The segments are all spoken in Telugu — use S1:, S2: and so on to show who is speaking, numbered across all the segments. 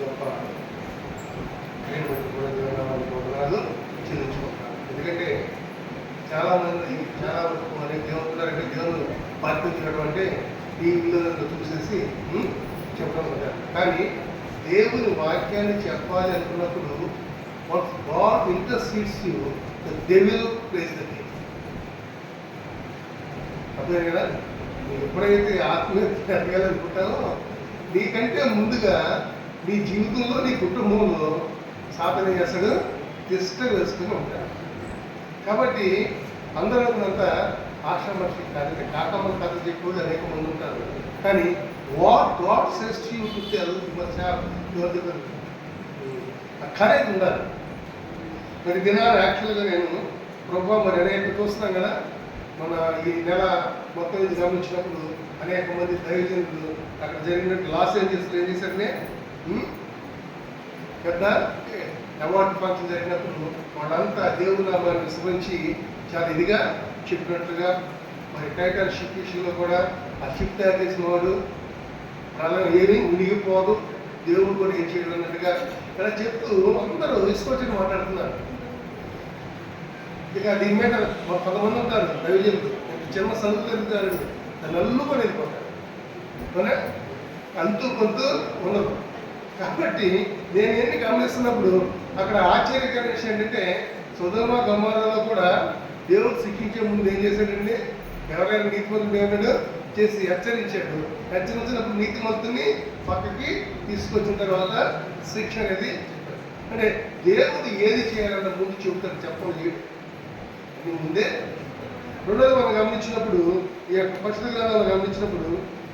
S1: గొప్ప నేను కూడా దేవునామానికి వందనాలు చెల్లించుకుంటాను. ఎందుకంటే చాలామంది చాలా వరకు అనేక దేవుడున్నారంటే దేవుడు పాటించడం అంటే టీవీలో చూసేసి చెప్పడం కదా. కానీ దేవుని వాక్యాన్ని చెప్పాలి అనుకున్నప్పుడు God ఇంటర్సీడ్స్ you, the devil place the game. అర్థం కదా? నువ్వు ఎప్పుడైతే ఆత్మీయ ఎదగాలనుకుంటావో నీకంటే ముందుగా నీ జీవితంలో నీ కుటుంబంలో సాధన చేస్తాడు, తిష్ట వేసుకుని ఉంటాడు. కాబట్టి అందరూ అంతా ఆశ్రమర్షి కాదు, కాకమ్మ కథ చెప్పేది అనేక మంది ఉంటారు. కానీ what God says to you to tell you must have your courage ఉండాలి. మరి దినాలు యాక్చువల్గా నేను ప్రభావం మరి అనేక చూస్తున్నాం కదా. మన ఈ నెల మొత్తం ఇది గమనించినప్పుడు అనేక మంది దైవజనులు అక్కడ జరిగినట్టు లాస్ ఏంజల్స్లో ఏం చేశారనే పెద్ద అవార్డు ఫంక్షన్ జరిగినప్పుడు వాళ్ళంతా దేవుని నామాన్ని విస్మరించి చాలా ఇదిగా చెప్పినట్లుగా మరి టైటానిక్ షిప్ విషయంలో కూడా ఆ షిప్ తయారు చేసిన వాడు ప్రళయం ఏమీ మునిగిపోదు, దేవుడు కూడా ఏం చేయడం అన్నట్టుగా ఇలా చెప్తూ అందరూ తీసుకొచ్చి మాట్లాడుతున్నారు. ఇక దీని మీద కొంతమంది ఉంటారు దైవజనులు, చిన్న సందు జరుగుతారు, నల్లు కూడా వెళ్ళిపోతారు, అంతు కొంత ఉండదు. కాబట్టి నేను ఏంటి గమనిస్తున్నప్పుడు అక్కడ ఆశ్చర్యకర విషయం ఏంటంటే సొదొమ గొమొర్రాలో కూడా దేవుడు శిక్షించే ముందు ఏం చేశాడండి, ఎవరైనా నీతిమంతుడు ఏమైనా చేసి హెచ్చరించాడు. హెచ్చరించినప్పుడు నీతిమంతుని పక్కకి తీసుకొచ్చిన తర్వాత శిక్ష అనేది అంటే దేవుడు ఏది చేయాలన్న ముందు చెబుతాడు, చెప్పండి ముందే. రెండోది మనం గమనించినప్పుడు ఈ యొక్క పరిశుద్ధ గ్రంథాలను గమనించినప్పుడు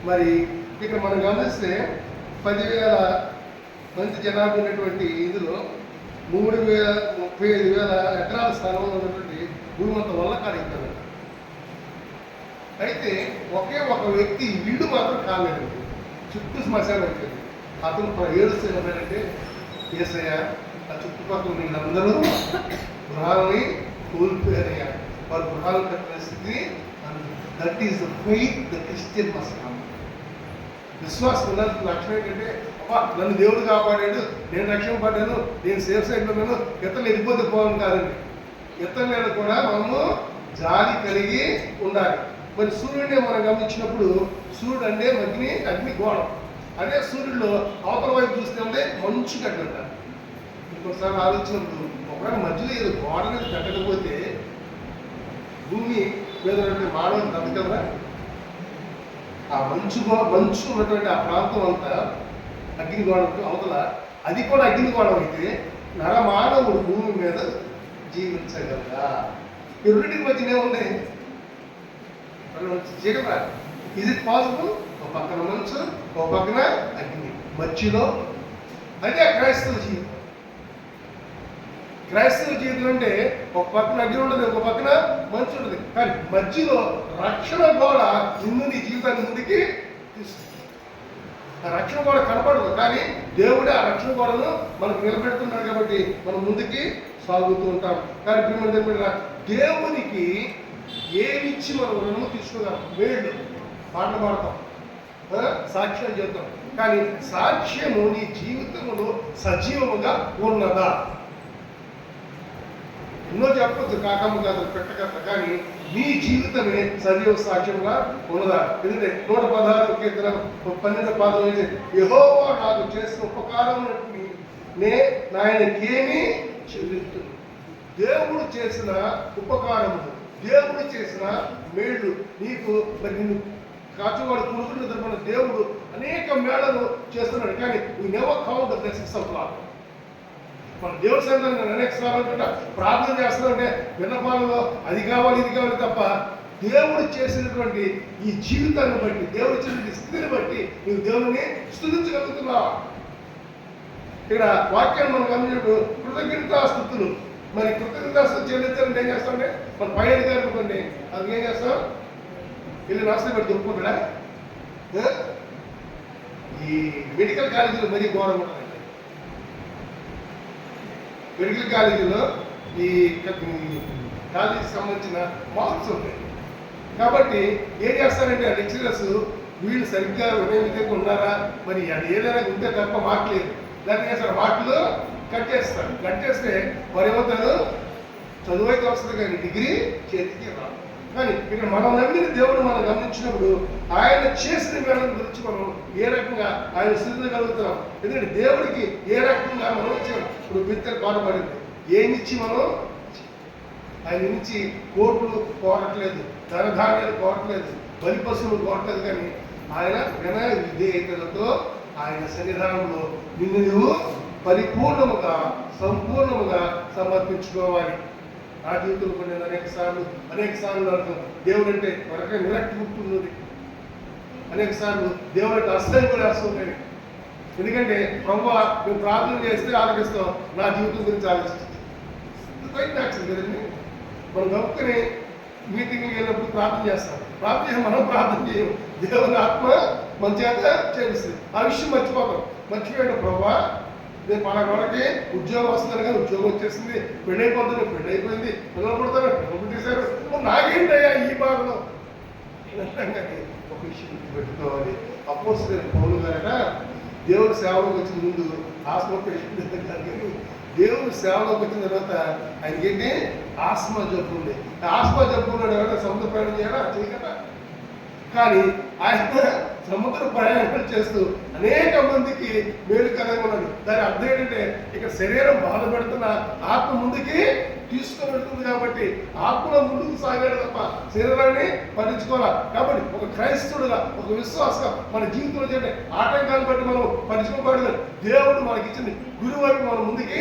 S1: మరి ఇక్కడ మనం గమనిస్తే 10,000 మంది జనాభా ఉన్నటువంటి ఇందులో 35,000 ఎకరాల స్థానంలో ఉన్నటువంటి భూమి అంత వల్ల కాలిస్తారు. అయితే ఒకే ఒక వ్యక్తి ఇల్లు మాత్రం కాలేదు, చుట్టూ శ్మశానం అయిపోయింది. అతను ఏడుస్తూ ఏమంటారంటే, యేసయ్య ఆ చుట్టుపక్కల వీళ్ళందరూ గృహాలని కోల్పోయారయ్యా, వారు గృహాలు కట్టిన స్థితిని. That is the faith the Christian must come. విశ్వాసం ఉన్న లక్షణం ఏంటంటే, అబ్బా నన్ను దేవుడు కాపాడాడు, నేను రక్షణ పడ్డాను, నేను సేఫ్ సైడ్లో ఉన్నాను, ఇతరులు వెళ్ళిపోతే పోవడం కాదండి. ఇతరుల మీద కూడా మనము జాలి కలిగి ఉండాలి. మరి సూర్యుడిని మనం గమనించినప్పుడు సూర్యుడు అంటే అగ్ని గోళం. అదే సూర్యుడిలో అవతల వైపు చూస్తే ఉంటే మంచు కట్టంట. ఇంకొకసారి ఆలోచించినప్పుడు ఒకవేళ మధ్యలో ఏదో గోడ మీద కట్టకపోతే భూమి మీద మానవులు బతకలరా? ఆ మంచు ఉన్నటువంటి ఆ ప్రాంతం అంతా అగ్నిగోళం అవతల, అది కూడా అగ్నిగోళం అయితే నరమానవుడు భూమి మీద జీవించగలరా? ఈ రెండింటికి మధ్యనే ఉంది చేయగలరా? Is it possible? ఒక పక్కన మంచు, ఒక పక్కన అగ్ని, మధ్యలో అదే క్రైస్తవ జీవితం. క్రైస్తవ జీవితం అంటే ఒక పక్కన అగ్ని ఉండదు, ఒక పక్కన మంచు ఉంటుంది, కానీ మధ్యలో రక్షణ గోడ నిన్ను నీ జీవితాన్ని ముందుకి తీసుకుంటుంది. ఆ రక్షణ గోడ కనపడదు, కానీ దేవుడే ఆ రక్షణ గోడను మనకు నిలబెడుతున్నాడు కాబట్టి మనం ముందుకి సాగుతూ ఉంటాం. కానీ ప్రియమైన దేవునికి ఏమిచ్చి మనం రుణము తీసుకున్నాం? వేళ్ళు పాటలు పాడతాం, సాక్ష్యం చేద్దాం, కానీ సాక్ష్యము నీ జీవితంలో సజీవముగా ఉన్నదా? ఎన్నో చెప్పొచ్చు, కాకమ్మ కథలు పెట్టకథ, కానీ నీ జీవితమే సజీవ సాక్ష్యంగా ఉన్నదా? ఎందుకంటే 116 కీర్తన 12వ పాదం అయితే, యెహోవా నాకు చేసిన ఉపకారం నాయనకేమీ చెల్లించును. దేవుడు చేసిన ఉపకారములు, దేవుడు చేసిన మేళ్ళు నీకు, మరి నిన్ను కాచువాడు పురుగులు నిద్రపడిన దేవుడు అనేక మేళను చేస్తున్నాడు, కానీ we never count the blessings of God. మన దేవుడి సంతానం నేను అనేక సార్లు ప్రార్థన చేస్తానంటే విన్నపాలలో అది కావాలి ఇది కావాలి తప్ప దేవుడు చేసినటువంటి ఈ జీవితాన్ని బట్టి, దేవుడు ఇచ్చినటువంటి స్థితిని బట్టి నీవు దేవుడిని స్తుతించగలుగుతున్నావా? ఇక్కడ వాక్యాన్ని మనం గమనించినప్పుడు కృతజ్ఞతాస్తుతులు. మరి కృతజ్ఞతాస్తుతులు చెల్లించాలంటే ఏం చేస్తామంటే మన పై అధికారులు అనుకోండి, అది ఏం చేస్తాం? వీళ్ళు నాశనం పెట్టి దొరుకుతుందా? ఈ మెడికల్ కాలేజీలో మరీ ఘోరంగా ఉంటాయి. మెడికల్ కాలేజీలో ఈ కాలేజీకి సంబంధించిన మార్క్స్ ఉంటాయి. కాబట్టి ఏం చేస్తారంటే ఆ లెక్చరర్స్ వీళ్ళు సరిగ్గా విధంగా ఉన్నారా, మరి అది ఏదైనా ఉంటే తప్ప మాట్లేదు. దాన్ని చేస్తారు, మాటలు కట్ చేస్తే వారు ఏమవుతారు, చదువు అయితే వస్తుంది కానీ డిగ్రీ చేతికి రాదు. కానీ ఇక్కడ మనం నమ్మిన దేవుడు మనం గమనించినప్పుడు ఆయన చేసిన మేళం గురించి మనం ఏ రకంగా ఆయన స్థితిగలుగుతున్నాం. ఎందుకంటే దేవుడికి ఏ రకంగా మనం వచ్చాం. ఇప్పుడు బిత్తలు పాటుపడింది, ఏమిచ్చి మనం ఆయన నుంచి కోట్లు కోరట్లేదు, ధనధాన్యాలు కోరట్లేదు, బలి పశువులు కోరట్లేదు. కానీ ఆయన వినయ విధేయతలతో ఆయన సన్నిధానంలో నిన్ను నువ్వు పరిపూర్ణముగా సంపూర్ణముగా సమర్పించుకోవాలి. నా జీవితంలో కొన్ని అనేక సార్లు దేవుడు అంటే మనకే నిరక్తి పుట్టున్నది. అనేక సార్లు దేవుడు అంటే అసహ్యం కూడా వస్తుంది. ఎందుకంటే ప్రభువా నువ్వు ప్రార్థన చేస్తే ఆలోచిస్తావు, నా జీవితం గురించి ఆలోచిస్తాం కదండి. మనం గొప్పని మీటింగ్కి వెళ్ళినప్పుడు ప్రార్థన చేస్తాం, మనం ప్రార్థన చేయము. దేవుని ఆత్మ మన చేత చేపిస్తుంది. ఆ విషయం మర్చిపోయాడు. ప్రభువా నేను పలానాకి ఉద్యోగం వస్తుంది కానీ ఉద్యోగం వచ్చేసింది, పెళ్ళైపోతుంది, పెళ్ళైపోయింది, పిల్లలు పుడతారు, పిల్లలు పుట్టేశారు, నాకేంటయ్యా ఈ భాగంలో కానీ ఒక విషయం గుర్తుపెట్టుకోవాలి. అపోస్తలుడైన పౌలు గారట దేవుడి సేవలోకి వచ్చిన ముందు ఆస్మా పేషెంట్ కానీ దేవుడి సేవలోకి వచ్చిన తర్వాత ఆయనకి ఏంటి ఆస్మా జబ్బు ఉంది. ఆస్మా జబ్బు ఉన్నాడు, ఎవరైనా సముద్ర ప్రయాణం చేయాలా చేయగలరా? కానీ ఆయన సముద్ర ప్రయాణాలు చేస్తూ అనేక మందికి మేలుకరంగా ఉన్నాడు. దాని అర్థం ఏంటంటే ఇక శరీరం బాధపడుతున్న ఆత్మ ముందుకి తీసుకొని వెళ్తుంది. కాబట్టి ఆత్మలో ముందుకు సాగాడు తప్ప శరీరాన్ని పట్టించుకోవాలి. కాబట్టి ఒక క్రైస్తవుడుగా, ఒక విశ్వాసంగా మన జీవితంలో చేయండి ఆటంకాలను బట్టి మనం పట్టించుకోకూడదు. దేవుడు మనకి ఇచ్చింది గురువు వైపు మనం ముందుకి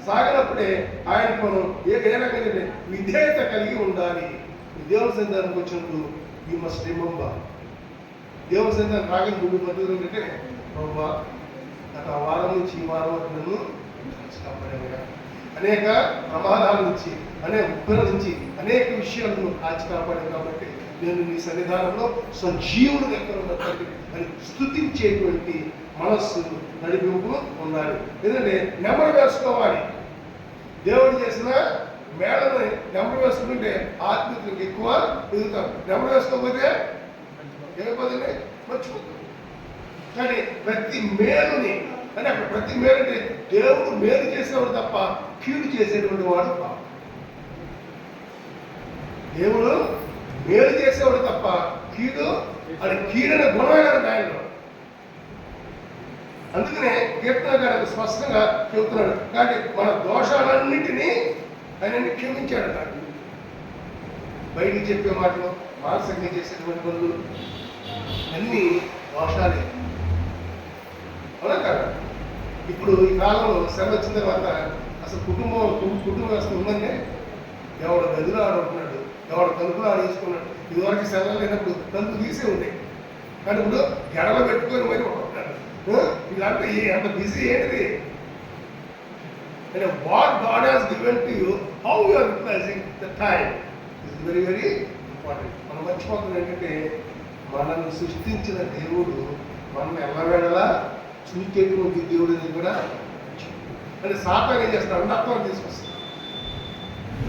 S1: సాగినప్పుడే ఆయనకు మనం ఏ రకంగా విధేయత కలిగి ఉండాలి. దేవుని సన్నిధానానికి వచ్చినప్పుడు యూ మస్ట్ రిమెంబర్, దేవుని సన్నిధానం రాగని ముందు పద్ధతులు ఏంటంటే ప్రభా గత వారం నుంచి ఈ వారం వరకు నన్ను కాపాడేవా, అనేక ప్రమాదాల నుంచి, అనేక ఉగ్గుల నుంచి, అనేక విషయాలను కాచి కాపాడాను. కాబట్టి నేను నీ సన్నిధానంలో సజీవుడు ఎక్కడ ఉన్నటువంటి అని స్తుతించేటువంటి మనస్సు నడిపింపు ఉండాలి. ఎందుకంటే నెంబర్ వేసుకోవాలి. దేవుడు చేసిన మేళని నెంబర్ వేసుకుంటే ఆత్మీయులకు ఎక్కువ ఎదుగుతారు. నెంబర్ వేసుకోకపోతే ఏమైపోతుంది, మర్చిపోతుంది. కానీ ప్రతి మేలుని అంటే అక్కడ ప్రతి మేలు అంటే దేవుడు మేలు చేసేవాడు తప్ప కీడు చేసేటువంటి వాడు కాదు. దేవుడు మేలు చేసేవాడు తప్ప అది కీడైన గుణమైన ఆయనలో. అందుకనే కీర్తన గారు స్పష్టంగా చెబుతున్నాడు. కాబట్టి మన దోషాలన్నింటినీ ఆయన క్షమించాడు. బయటికి చెప్పే మాటలు, మానసికంగా చేసేటువంటి పనులు అన్నీ దోషాలే, అవునా కదా? ఇప్పుడు ఈ కాలంలో శ్రమ వచ్చిన తర్వాత అసలు కుటుంబ వ్యవస్థ ఉందంటే ఎవడు గదిలో ఆడుకుంటున్నాడు, ఎవడు తలుపులో ఆడేసుకున్నాడు. ఇదివరకు సెలవు లేనప్పుడు తలుపు తీసే ఉండే, కానీ ఇప్పుడు గడలో పెట్టుకొని మరి ఉంటున్నాడు. ఇలాంటి అంత బిజీ ఏంటిది అంటే what God has given to you, how you are utilizing the time is very very important. మనం మర్చిపోతుంది ఏంటంటే మనల్ని సృష్టించిన దేవుడు మనం ఎల్లవేళలా చూచేటువంటి దేవుడు అనేది కూడా అంటే సాతాను ఏం చేస్తాడు, అంధత్వాన్ని తీసుకొస్తాడు.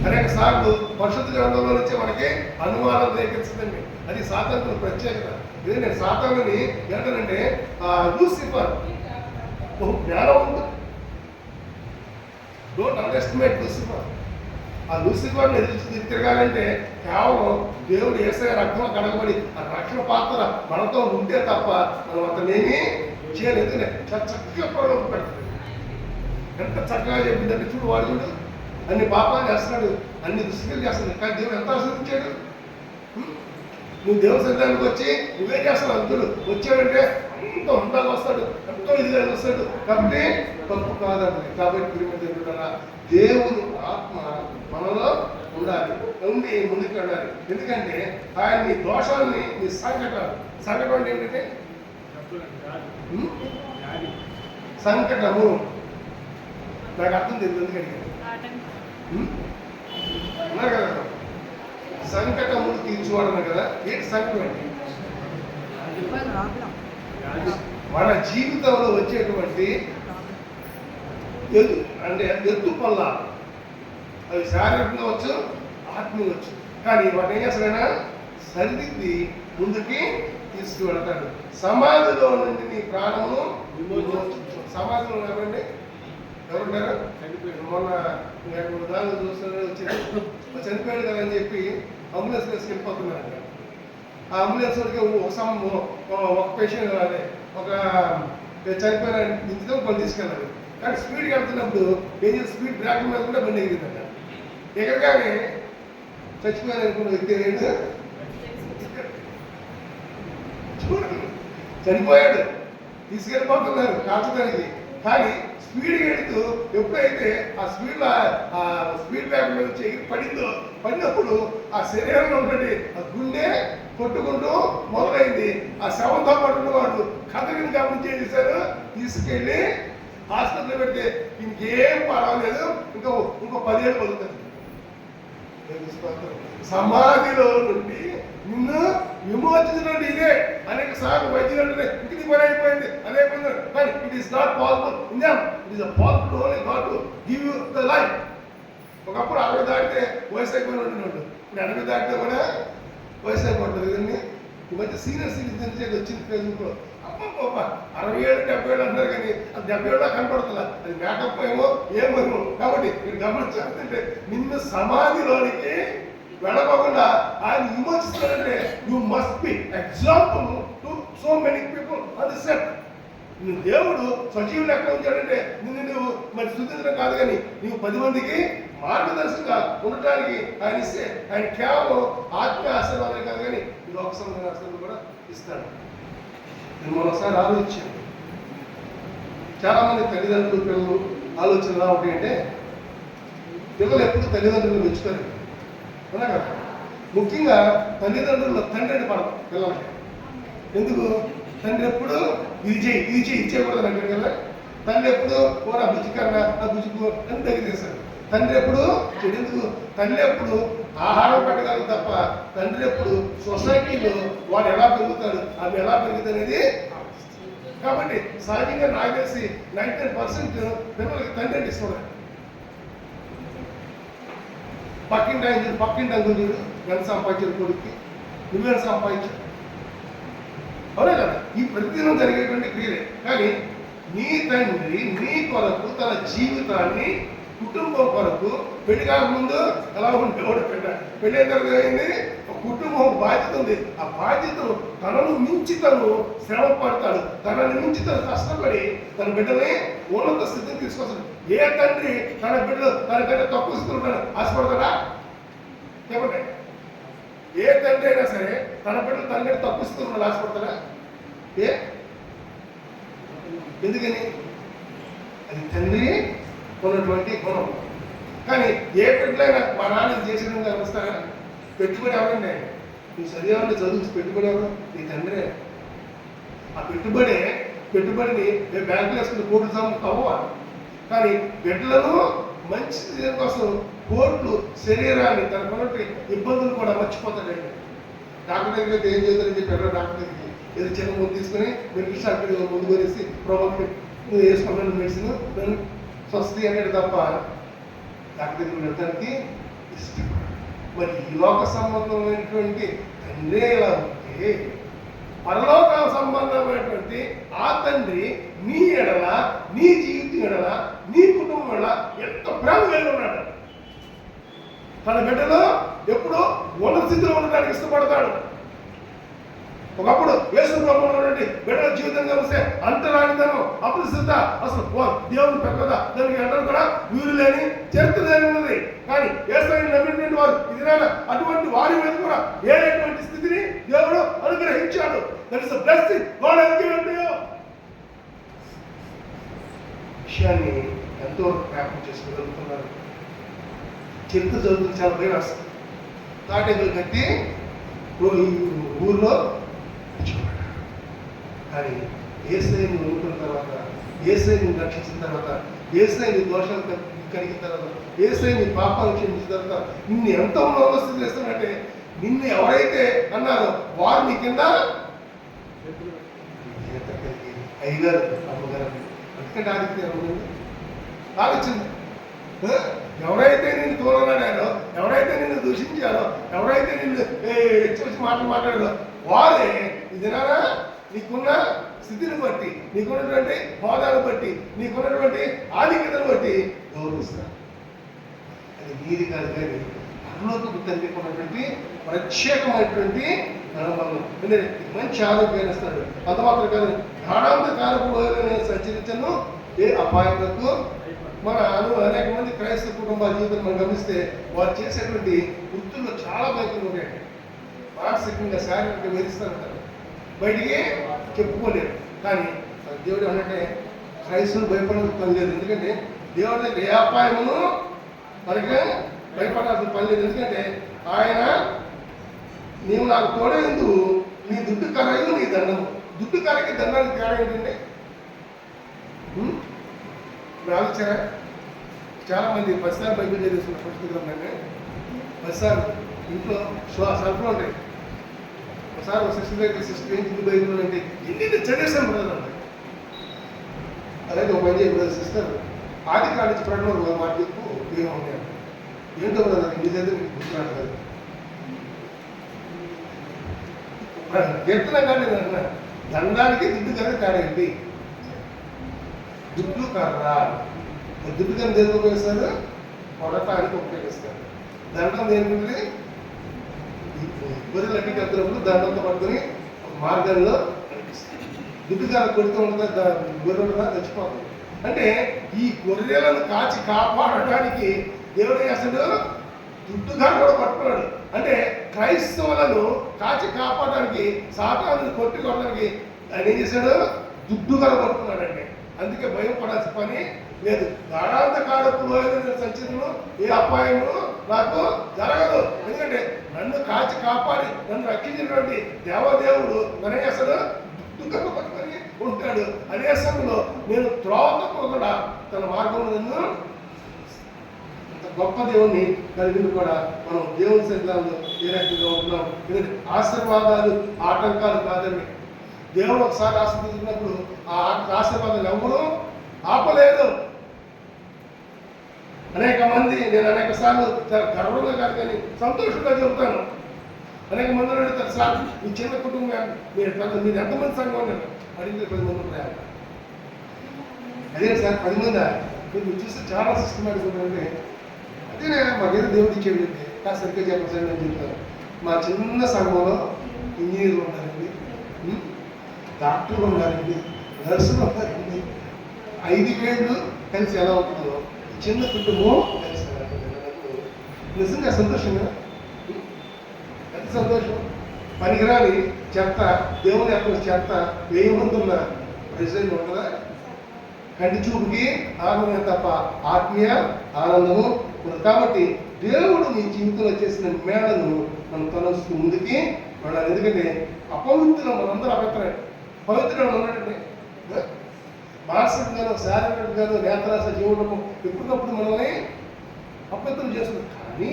S1: అనేక సార్లు పరిశుద్ధ గ్రంథంలో నుంచి మనకి అనుమానం రేకెత్తుందండి. అది సాతాను ప్రత్యేకత. ఎందుకంటే సాతానుని ఏంటంటే లూసిఫర్ జ్ఞానం ఉంది. Don't under estimate Lucifer. ఆ లూసిఫర్ని ఎదురు తిరగాలంటే కేవలం దేవుడు యేసయ్య రక్తం కడగబడి ఆ రక్షణ పాత్ర మనతో ఉంటే తప్ప మనం అతనేమి చేయలేదు. చక్కగా పొలం పెడుతుంది. ఎంత చక్కగా చెప్పిందంటే చూడు, వాడు చూడు అన్ని పాపాలు చేస్తున్నాడు, అన్ని దుస్థితులు చేస్తున్నాడు. కానీ దేవుడు ఎంత ఆశ్రయించాడు. నువ్వు దేవుని సన్నిధానానికి వచ్చి నువ్వేం చేస్తావు, అంతుడు వచ్చాడంటే ఎంతో అందంగా వస్తాడు, ఎంతో ఇదిగా వస్తాడు. కాబట్టి తప్పు కాదండి. కాబట్టి దేవుని ఆత్మ మనలో ఉండాలి, ఉండి ముందుకు వెళ్ళాలి. ఎందుకంటే ఆయన నీ దోషాలని, నీ సంకటం అంటే ఏంటంటే సంకటము. నాకు అర్థం తెలియదు ఎందుకంటే ఉన్నారు కదా, సంకటములు తీర్చువాడను కదా. ఏంటి సంకటం అంటే మన జీవితంలో వచ్చేటువంటి ఎత్తు పల్ల, అవి శారీరకంగా వచ్చు, ఆత్మీయ వచ్చు. కానీ వాటిని ఏం చేస్తారైనా సరిదిద్ది ముందుకి తీసుకువెళతాడు. సమాధిలో నుండి నీ ప్రాణమును విమోచించు. సమాధిలో ఎవరండి? ఎవరుంటారు? మొన్న 2-3 దాన్ని చూస్తున్నారు, వచ్చింది చనిపోయాడు కదా అని చెప్పి అంబులెన్స్ తీసుకెళ్ళిపోతున్నారంట. ఆ అంబులెన్స్ వరకు ఒక పేషెంట్ అదే ఒక చనిపోయిన దించితే కొన్ని తీసుకెళ్ళాలి. కానీ స్పీడ్కి వెళ్తున్నప్పుడు ఏం చేసి స్పీడ్ బ్రేక్ మీద కూడా బండి ఎగిరిందంట. ఎగరగానే చచ్చిపోయాను అనుకున్న వ్యక్తి ఏంటి? చూడండి, చనిపోయాడు, తీసుకెళ్ళిపోతున్నారు కాల్చడానికి. కానీ స్పీడ్ ఎడుతూ ఎప్పుడైతే ఆ స్పీడ్ బ్రేక్ మీద పడినప్పుడు ఆ శరీరంలో ఉన్నది ఆ గుండె కొట్టుకుంటూ మొదలైంది. ఆ శవంతో పాటు వాడు కథగిని గమనించి ఏం చేశారు, తీసుకెళ్ళి హాస్పిటల్ పెడితే ఇంకేం పర్వాలేదు, ఇంకో 10 ఏళ్ళు పడుతుంది. సమాధిలో నుండి నిన్ను విమోచించడం ఇదే. అనేక సార్లు వైద్యులు ఇది పని అయిపోయింది, అదే పని, కానీ it is not possible in them. It is possible only God to give you the life. ఒకప్పుడు 60 దాటితే వయసు అయిపోయిన ఉండినట్టు, ఇప్పుడు 80 దాటితే కూడా వయసు అయిపోతుంది కదండి. ఈ మధ్య సీనియర్ సిటిజన్స్ ఏది వచ్చింది ఫేస్బుక్లో, 60 ఏళ్ళు 70 ఏళ్ళు అంటారు, కానీ అది 70 ఏళ్ళ కనపడుతుందా? అది మేకప్ ఏమో ఏమేమో. కాబట్టి మీరు గమనించాలంటే నిన్ను సమాధిలోనికి వెళ్ళకుండా ఆయన విమోచిస్తాడంటే you must be example to so many people on the set. నువ్వు దేవుడు సజీవులు ఎక్కడ ఉంచాడంటే నువ్వు మరి స్థుతించడం కాదు, కానీ నువ్వు 10 మందికి మార్గదర్శకంగా ఉండటానికి ఆయన ఇస్తే ఆయన కేవలం ఆత్మీయ ఆశీర్వాదం కాదు, కానీ ఈ లోక సంబంధమైన ఆశీర్వాదం కూడా ఇస్తాడు. నేను మరోసారి ఆలోచించాను. చాలా మంది తల్లిదండ్రులు పిల్లలు ఆలోచన ఎలా ఉంటాయంటే, పిల్లలు ఎప్పుడు తల్లిదండ్రులు మెచ్చుతారు అవునా కదా. ముఖ్యంగా తల్లిదండ్రులు తండ్రిని పడదు పిల్లలకి. ఎందుకు? తండ్రి ఎప్పుడు ఇది చేయకూడదు అంటారు కదా. తండ్రి ఎప్పుడు నా బుజ్జికన్నా నా బుజ్జికు అని తగ్గితేశారు. తండ్రి ఎప్పుడు ఎందుకు? తండ్రి ఎప్పుడు ఆహారం పెట్టగలరు తప్ప తండ్రి ఎప్పుడు సొసైటీలో వాడు ఎలా పెరుగుతాడు, అవి ఎలా పెరుగుతాయనేది. కాబట్టి సహజంగా నాకు తెలిసి 99% పిల్లలకి తండ్రి అంటే ఇష్టం. పక్కింటి అంకులు చూడు ఎంత సంపాదించారు కొడుక్కి, నువ్వేం సంపాదించు, అవునా కదా. ఈ ప్రతిదినం జరిగేటువంటి క్రియలే. కానీ నీ తండ్రి నీ కొరకు తన జీవితాన్ని కుటుంబం కొరకు పెళ్లి కాకముందు ఎలా ఉండేవాడు, పెళ్ళి అయిన తర్వాత అయింది కుటుంబం బాధ్యత ఉంది. ఆ బాధ్యతను తనను మించి తను శ్రమ పడతాడు, తనని మించి తను కష్టపడి తన బిడ్డని ఉన్నత స్థితిని తీసుకొస్తాడు. ఏ తండ్రి తన బిడ్డలు తనకంటే తక్కువ స్థితిలో ఆశపడతాడా? చెప్పండి. ఏ తండ్రి అయినా సరే తన బిడ్డలు తనకంటే తక్కువ స్థితిలో ఆశపడతాడా? ఎందుకని? అది తండ్రి ఉన్నటువంటి గుణం. కానీ ఏ బిడ్డలైనా మా నాన్న చేసిన వస్తారా? పెట్టుబడి ఎవరండి? నువ్వు చదివాలని చదువు పెట్టుబడి ఎవరు? నీ తండ్రే. ఆ పెట్టుబడిని మేము బ్యాంకులో వేసుకుని కోట్లు అవ్వ. కానీ బిడ్డలను మంచి కోసం కోట్లు శరీరాన్ని తనకున్నట్టు ఇబ్బందులు కూడా మర్చిపోతాడండి. డాక్టర్ దగ్గరికి ఏం చేద్దారని చెప్పి డాక్టర్ దగ్గరికి ఏదో చిన్న ముందు తీసుకుని మెడికల్ షాప్ ముందు కొనేసి ప్రభావం నువ్వు వేసుకున్నాను మెడిసిన్ నన్ను స్వస్తి అనేది తప్ప డాక్టర్ దగ్గర వెళ్ళడానికి ఇష్టం. మరి ఈ లోక సంబంధమైనటువంటి తండ్రి ఎలా ఉంటే పరలోక సంబంధమైనటువంటి ఆ తండ్రి నీ ఎడల, నీ జీవితం ఎడల, నీ కుటుంబం ఎడల ఎంత ప్రేమ కలిగి ఉన్నాడు. తన బిడ్డలో ఎప్పుడూ ఉన్నత స్థితిలో ఉండడానికి ఇష్టపడతాడు. ఒకప్పుడు యేసు ప్రభువులో బిడ్డల జీవితం కలిస్తే అంతరానిదనం, అపరిశుద్ధ, అసలు దేవుని పెద్దదా దానికి అందరూ కూడా వీరు లేని చరిత్ర లేని ఉన్నది. కానీ యేసుని నమ్మినటువంటి వారు ఇది అటువంటి వారి మీద కూడా ఏటువంటి స్థితిని దేవుడు అనుగ్రహించాడు. That is the blessing God has given to you. విషయాన్ని ఎంతో జ్ఞాపకం చేసుకోగలుగుతున్నారు. చరిత్ర చదువుతుంది చాలా భయం వస్తుంది. తాటెందులు కట్టి ఊర్లో కానీ యేసయ్యను నమ్ముకున్న తర్వాత, యేసయ్యను రక్షించిన తర్వాత, యేసయ్య దోషాలు కలిగిన తర్వాత, యేసయ్య పాపాలను క్షమించిన తర్వాత నిన్ను ఎంత ఉన్నత స్థితి చేస్తున్నట్టే నిన్ను ఎవరైతే అన్నారో వారు నీ కింద అయ్యగారు అమ్మగారు ఎందుకంటే ఆలోచింది. ఎవరైతే నిన్ను తోలనాడారో, ఎవరైతే నిన్ను దూషించారో, ఎవరైతే నిన్ను చూసి మాటలు మాట్లాడారో వారే ఇదేనా నీకున్న స్థితిని బట్టి, నీకున్నటువంటి హోదాను బట్టి, నీకున్నటువంటి ఆధిక్యతను బట్టి గౌరవిస్తారు. అది నీది కాదు, కానీ పరలోకపు తండ్రికి ఉన్నటువంటి ప్రత్యేకమైనటువంటి అనుభవం. మంచి ఆరోగ్యాన్ని ఇస్తాడు. అంత మాత్రం కాదు, గాఢాంధకారపు సంచరించను ఏ అపాయకులకు. మన అనేక మంది క్రైస్తవ కుటుంబాల జీవితం మనం గమనిస్తే వారు చేసేటువంటి వృత్తుల్లో చాలా బయటలు ఉంటాయండి. మానసికంగా శారీరకంగా వేధిస్తారంటారు, బయటికి చెప్పుకోలేరు. కానీ దేవుడు ఏమంటే క్రైస్తవులు భయపడాల్సిన పని లేదు. ఎందుకంటే దేవుడి దగ్గర ఏ అపాయమును మనకి భయపడాల్సిన పని లేదు. ఎందుకంటే ఆయన నీవు నాకు తోడేందు నీ దుడ్డు కర్రయు నీ దండము. దుడ్డు కర్రకి దండానికి తేడా ఏంటంటే ఆలోచన. చాలా మంది 10 సార్లు బైబిల్ చదివేస్తున్నారు పుస్తకంలోనే. 10 సార్లు ఇంట్లో సరుకులు ఉంటాయి. ఒకసారి ఒక సిస్టర్ దగ్గర సిస్టర్ ఏంటి బైబిల్ అంటే ఎన్ని చదివేస్తాను బ్రదర్ అంటే. అలాగే ఒక పని చేయకూడదు సిస్టర్, ఆది కాలేజ్ ప్రకటన మాట చెప్పు ఏమో ఉంటాయి. ఏంటో బ్రదర్ ఇంటి చదివి మీకు గుర్తురాడు కదా. చెప్తున్నా కానీ దండానికి దుడ్డు కర్ర తేడా ఏంటి? దుడ్డు కర్ర, దుడ్డు కర్ర దేనికి ఉపయోగిస్తారు? కొడటానికి ఉపయోగిస్తారు. దండం దేనికి? గొర్రెలు అడ్డికి వెళ్తున్నప్పుడు దండంతో పట్టుకొని మార్గంలో నడిపిస్తారు. దుడ్డు కర్ర కొడుతూ ఉంటుంది, గొర్రెలు చచ్చిపోతుంది. అంటే ఈ గొర్రెలను కాచి కాపాడటానికి దేవుడు అసలు దుడ్డు కర్ర కూడా పట్టుకున్నాడు. అంటే క్రైస్తవులను కాచి కాపాడడానికి, సాతాను కొట్టుకోవడానికి ఆయన ఏం చేశాడు? దుడ్డు కర్ర పట్టుకున్నాడండి. అందుకే భయపడాల్సిన పని లేదు. గాఢాంధకారపు సంచలనం ఏ అపాయము నాకు జరగదు. ఎందుకంటే నన్ను కాచి కాపాడి నన్ను రక్షించినటువంటి దేవదేవుడు మన అసలు దుడ్డు కర్ర పట్టుకొని ఉంటాడు. అదే సమయంలో నేను త్రోవ తప్పకుండా తన మార్గంలో నన్ను గొప్ప దేవుణ్ణి కలిగి కూడా మనం దేవుని సన్నిధానంలో ఏ రకంగా ఉంటున్నాం. ఎందుకంటే ఆశీర్వాదాలు ఆటంకాలు కాదండి. దేవుడు ఒకసారి ఆశీర్వదించినప్పుడు ఆ ఆశీర్వాదాలు ఎవరు ఆపలేదు. అనేక మంది, నేను అనేక సార్లు గర్వంగా కాదు కానీ సంతోషంగా చెబుతాను. అనేక మంది అడుగుతారు, సార్ మీ చిన్న కుటుంబం మీరు ఎంతమంది సంఘం ఉన్నారు అడిగితే 10 మంది ఉంటారు. అదే సార్ 10 మంది మీరు చూస్తే చాలా సిస్టమేటిక్ ఉంటుందంటే అదే మాకేదో దేవుడు ఇచ్చేది కాస్త సరిగ్గా చెప్పండి అని చెప్తారు. మా చిన్న సంఘంలో ఇంజనీర్లు ఉన్నారండి, డాక్టర్లు ఉన్నారండి, నర్సులు ఉన్నారండి. 5 వేళ్ళు కలిసి ఎలా ఉంటుందో చిన్న కుటుంబం కలిసి నిజంగా సంతోషంగా, ఎంత సంతోషం. పనికిరాని చెత్త దేవుని యొక్క చెత్త 1000 మంది ఉన్న ప్రెసిడెంట్ ఉంటుందా? కంటి చూపుకి ఆనందం తప్ప ఆత్మీయ ఆనందము ఉండదు. కాబట్టి దేవుడు నీ జీవితంలో చేసిన మేళను మనం తలస్తూ ముందుకి వెళ్ళాలి. ఎందుకంటే అపవిత్రం మనందరూ అపవిత్రం. పవిత్రంగా ఉన్నట్టండి మానసికంగానో శారీరకంగానో నేత్రాస జీవనము ఎప్పటికప్పుడు మనల్ని అపవిత్రం చేస్తుంది. కానీ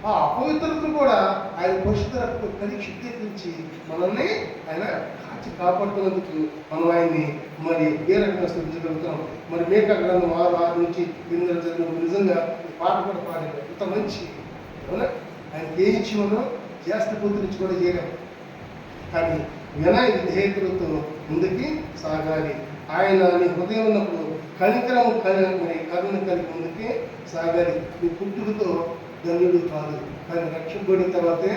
S1: ఆ అపవిత్రతను కూడా ఆయన పరిశుద్ధ రక్తం కలిగి శుద్ధీకరించి మనల్ని ఆయన కాచి కాపాడుతున్నందుకు మనం ఆయన్ని మరి ఏ రకంగా స్థుతించగలుగుతాం. మరి మేక గ్రంథం 6 నుంచి 8 చదివినప్పుడు నిజంగా పాట కూడా పాడారు. ఇంత మంచి ఆయన దేనించి మనం చేస్తే పొద్దు నుంచి కూడా చేయలేము. కానీ వినయహేతులతో ముందుకి సాగాలి. ఆయన నీ హృదయం ఉన్నప్పుడు కనికరము మరి కరుణ కలిగి ముందుకి సాగాలి. నీ పుట్టుకతో ధన్యుడు కాదు, కానీ రక్షింపబడిన తర్వాతే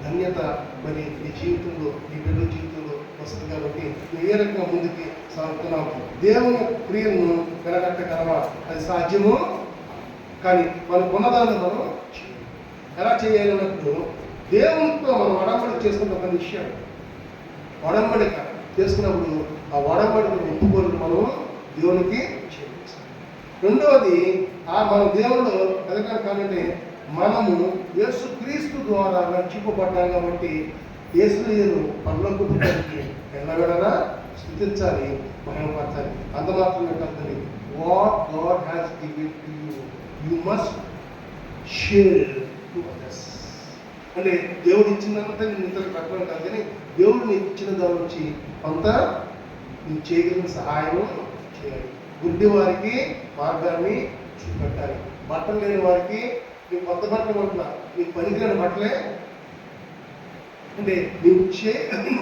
S1: ధన్యత మరి నీ జీవితంలో, నీ బిడ్డ జీవితంలో వస్తుంది. కాబట్టి నువ్వు ఏ రకంగా ముందుకి సాగుతున్నావు? దేవుని క్రియలను వెనకట్టగలవా? అది సాధ్యము. కానీ మనం కొన్నదాన్ని మనం ఎలా చేయాలి అన్నప్పుడు దేవునితో మనం ఒడంబడిక చేసుకున్న ఒక విషయం. ఒడంబడిక చేసుకున్నప్పుడు ఆ ఒడంబడిక ఒప్పుకోలు మనం దేవునికి చేయించాలి. రెండవది మన దేవుడు ఎదగడానికి కానంటే మనము యేసుక్రీస్తు ద్వారా రక్షింపబడ్డాం. కాబట్టి యేసును పరలోకపు తండ్రికి ఎల్లవేళలా స్తుతించాలి, మహిమపరచాలి. అంత మాత్రమే కాదండి, what God has given to you you must share to others. అంటే దేవుడు ఇచ్చినంత నేను ఇతరులకు పెట్టడం కాదు, కానీ దేవుడు నీకు ఇచ్చిన దాని నుంచి కొంత నువ్వు చేయగలిగిన సహాయం చేయాలి. గుడ్డి వారికి మార్గాన్ని చూపెట్టాలి. బట్టలు లేని వారికి నీకు కొత్త బట్టలు కొంటున్నా, నీకు పనికిరాని బట్టలే అంటే నీవు చేయాలి,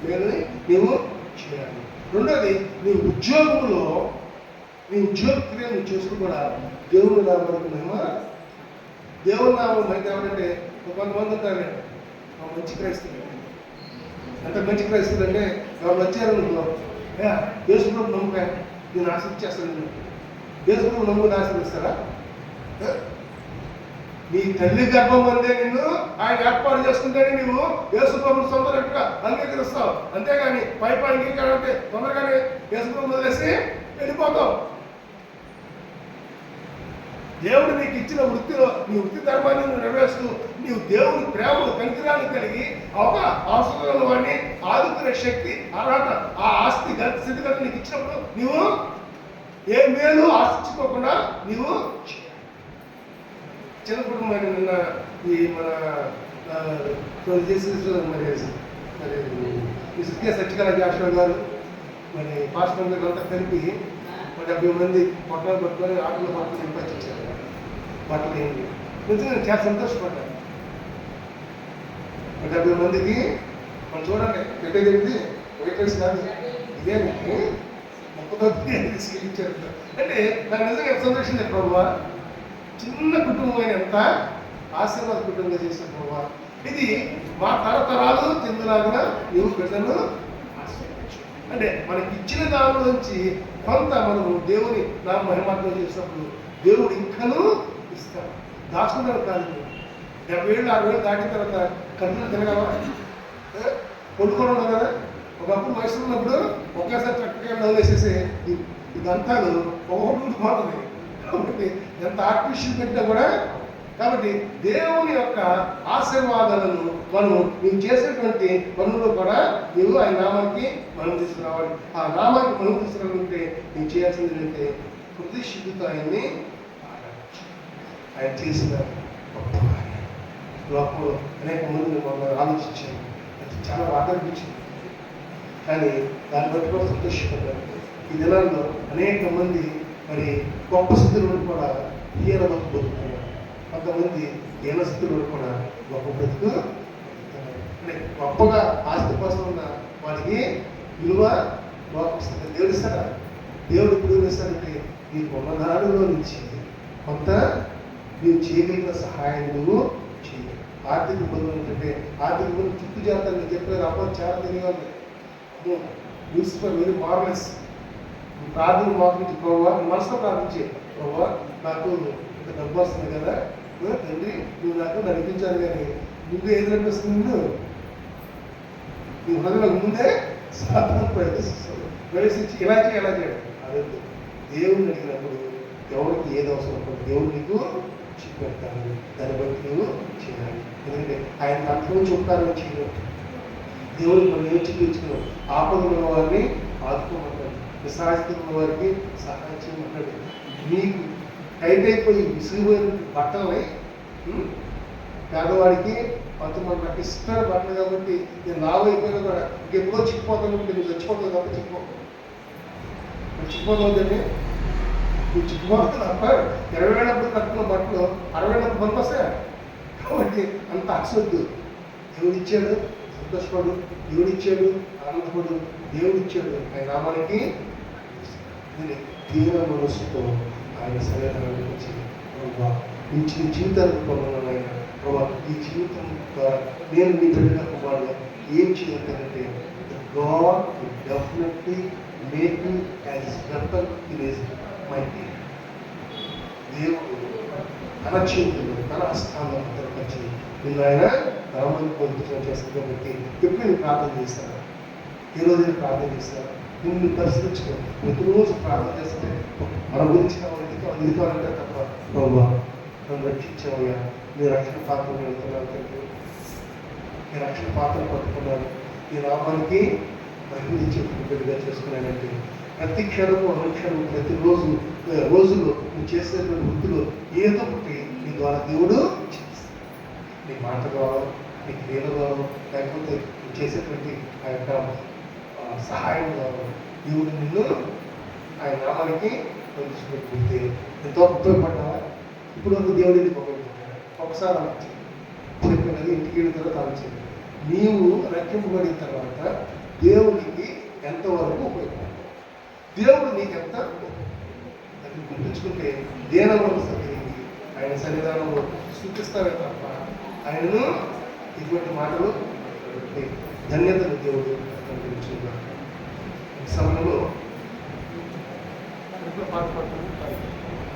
S1: మేలుని నీవు చేయాలి. రెండోది, నీ ఉద్యోగంలో నీ ఉద్యోగ క్రియలు నువ్వు చేసుకుని కూడా దేవుని నామానికి మహిమ. దేవుని నామం బయట ఎవరంటే కొంతమంది ఉంటారు మంచి క్రైస్తవులు. ఎంత మంచి క్రైస్తవులు అంటే ఎవరు వచ్చారు నువ్వు యేసుప్రభు నమ్ముకా నేను ఆశించేస్తాను, యేసుప్రభు నమ్ముని ఆశీర్వదిస్తారా? నీ తల్లి గర్భం అందే నిన్ను ఆయన ఏర్పాటు చేసుకుంటేనే నువ్వు యేసుప్రభుని సొంతగా అంగీకరిస్తావు. అంతేగాని పై అంగీకారం అంటే తొందరగానే యేసుప్రభు వదిలేసి వెళ్ళిపోతావు. దేవుడు నీకు ఇచ్చిన వృత్తిలో నీ వృత్తి ధర్మాన్ని నెరవేరుస్తూ నీవు దేవుని ప్రేమను కనికరాన్ని కలిగి ఒక అవసరం వాడిని ఆదుకునే శక్తి, అర్హత, ఆ ఆస్తి స్థితిగత నీకు ఇచ్చినప్పుడు నీవు ఏ మేలు ఆశించుకోకుండా నీవు చిన్న కుటుంబాన్ని నిన్న ఈ మన మరి ఈ సత్య సత్యకళ జాషువా గారు మరి పాస్టర్ గారు అంతా కలిపి 70 మంది పొట్టాలు పట్టుకొని ఆటలు పట్టుకుని నింపించారు. బట్టలు ఏంటి కొంచెం నేను చాలా సంతోషపడ్డాను. 70 మందికి మనం చూడండి పెట్టేది వైట్ రైస్ కాదు, ఇదే మొక్కతో తీసుకెళ్ళించారు. అంటే నాకు నిజంగా సంతోషించారు ప్రభువా, చిన్న కుటుంబం ఎంత ఆశీర్వాద కుటుంబంగా చేసిన ప్రభువా, ఇది మా తరతరాలు చెందులాగా నీవు బిడ్డను ఆశీర్వదించు. అంటే మనకి ఇచ్చిన దాని నుంచి కొంత మనము దేవుని నా మహిమాత్మం చేసినప్పుడు దేవుడు ఇంకనూ ఇస్తాడు. దాచుకుంటాడు కాదు. 70 ఏళ్ళు 60 ఏళ్ళు దాటిన తర్వాత కన్నులు తిరగలవా, కొడుకోవడం కదా. ఒకప్పుడు వయసు ఉన్నప్పుడు ఒకేసారి చక్కగా నవ్వు వేసేసి ఇదంతా ఒకటి పోతుంది. కాబట్టి ఎంత ఆర్టిఫిషియల్ పెట్టినా కూడా, కాబట్టి దేవుని యొక్క ఆశీర్వాదాలను మనం నీవు చేసేటువంటి పనుల్లో కూడా నీవు ఆయన నామానికి మనం తీసుకురావాలి. ఆ నామానికి మనం తీసుకురావాలంటే నీవు చేయాల్సింది ఏంటంటే ప్రతిష్ఠితో ఆయన్ని ఆయన చేసిన లోపల అనేక మంది మమ్మల్ని ఆలోచించాను. అది చాలా బాధ అనిపించింది, కానీ దాన్ని బట్టి కూడా సంతోషపడ్డాను. ఈ దినాల్లో అనేక మంది మరి గొప్ప స్థితులు కూడా హీన బతుకుతున్నారు, కొంతమంది హీన స్థితులు కూడా గొప్ప బ్రతుకు. అంటే గొప్పగా ఆస్తిపాస్తులు ఉన్న వాడికి విలువ లోపస్తుంది. దేవుడు ఇస్తాడా? దేవుడు ఇప్పుడు ఇస్తాడంటే నీకు ఉన్న దానిలో నుంచి కొంత నీవు చేయగలిగిన సహాయం నువ్వు చేయాలి. ఆర్థిక ఇబ్బందులు ఏంటంటే ఆర్థిక ఇబ్బందులు చుట్టూ చేస్తాను. నేను చెప్పలేదు అప్పుడు చాలా తెలియాలి. News very marvellous. ప్రార్థన మోకరించి ప్రభావ మనసులో ప్రార్థించే, ప్రభావ నాకు ఇంత డబ్బు వస్తుంది కదా తండ్రి, నువ్వు నాకు నడిపించాలి. కానీ ముందు ఏది నడిపిస్తుంది? నీ హృదయంలో ముందే సాధన ప్రవేశించి ఇలా చేయాలి ఎలా చేయాలి. అదే దేవుడిని అడిగినప్పుడు ఎవరికి ఏది అవసరం పడుతుంది దేవుడు నీకు చెప్పెడతాను, దాన్ని బట్టి నువ్వు చేయాలి. ఎందుకంటే ఆయన అర్థం చెప్తారని చేయడం. దేవుడికి మనం ఏం చూపించుకున్నాం? ఆపదల వారిని ఆదుకోమంటాడు, విశ్రాస్తి ఉన్న వారికి సహాయం చేయమంటాడు. నీకు టైట్ అయిపోయి విసిగిపోయిన బట్టలని పేదవాడికి కొంతమంది నాకు ఇష్టమైన బట్టలు కాబట్టి నేను లావు అయిపోయినా కూడా ఇంకెప్పుడో చిక్కిపోతాను, నువ్వు చచ్చిపోతావు కాబట్టి చిక్కిపోతుందండి. నువ్వు చిక్కిపోతుంది తప్ప 20 ఏళ్ళప్పుడు కట్టుకున్న బట్టలు 60 ఏళ్ళప్పుడు పనికొస్తాయా? కాబట్టి అంత ఆశవద్దు. దేవుడిచ్చాడు సంతోషపడు, దేవుడిచ్చాడు ఆనందపడు, దేవుడిచ్చాడు ఆయన నామానికి తీవ్ర మనస్సుతో ఆయన సన్నిధానానికి వచ్చి ఇచ్చిన జీవితానికి పొందాలైనా ప్రభావ ఈ జీవితం ద్వారా నేను మీ బిడ్డగా కుమారుగా ఏం చేయాలంటే God will definitely make you as weapon in his mighty. దేవుడు తన చేతులు తన హస్తాలను భద్రపరిచి నిన్ను ఆయన నామాన్ని పొందుతున్న చేస్తాను. కాబట్టి ఎప్పుడు నేను ప్రార్థన చేస్తాను, ఈ రోజు నేను ప్రార్థన చేస్తాను. నిన్ను పరిశీలించుకో. ప్రతిరోజు ప్రార్థన చేస్తే మన గురించి ఇది కావాలంటే తప్ప ప్రభావ నన్ను రక్షించామయ్యా, నీ రక్షణ పాత్రను వెళ్తున్నాను తండ్రి, నీ రక్షణ పాత్రను పట్టుకున్నాను, ఈ నామానికి మహిళించే బిడ్డగా చేసుకున్నానంటే ప్రతి క్షణము అనుక్షణము ప్రతిరోజు రోజులు నువ్వు చేసేటువంటి వృత్తిలో ఏదో ఒకటి నీ ద్వారా దేవుడు చేస్తాడు. నీ మాట ద్వారా, నీ క్రియల ద్వారా, లేకపోతే నువ్వు చేసేటువంటి ఆ యొక్క సహాయం ద్వారా దేవుడు నిన్ను ఆయన నామానికి పంపించుకుంటే ఎంతో ఉపయోగపడ్డావా? ఇప్పుడు వరకు దేవుడిని ఉపయోగపడ్డా ఒకసారి ఆలోచించి చెప్పినది ఇంటికి వెళ్ళిన తర్వాత ఆలోచించండి. నీవు రక్షింపబడిన తర్వాత దేవుడికి ఎంతవరకు ఉపయోగపడతావు, దేవుడు నీకు ఎంత అది గుర్తుంచుకుంటే దేనంలో సరిగింది ఆయన సన్నిధానంలో సూచిస్తావే తప్ప ఆయనను ఇటువంటి మాటలు ధన్యతలు దేవుడు ఈ సమయంలో పాట పాడుతుంది.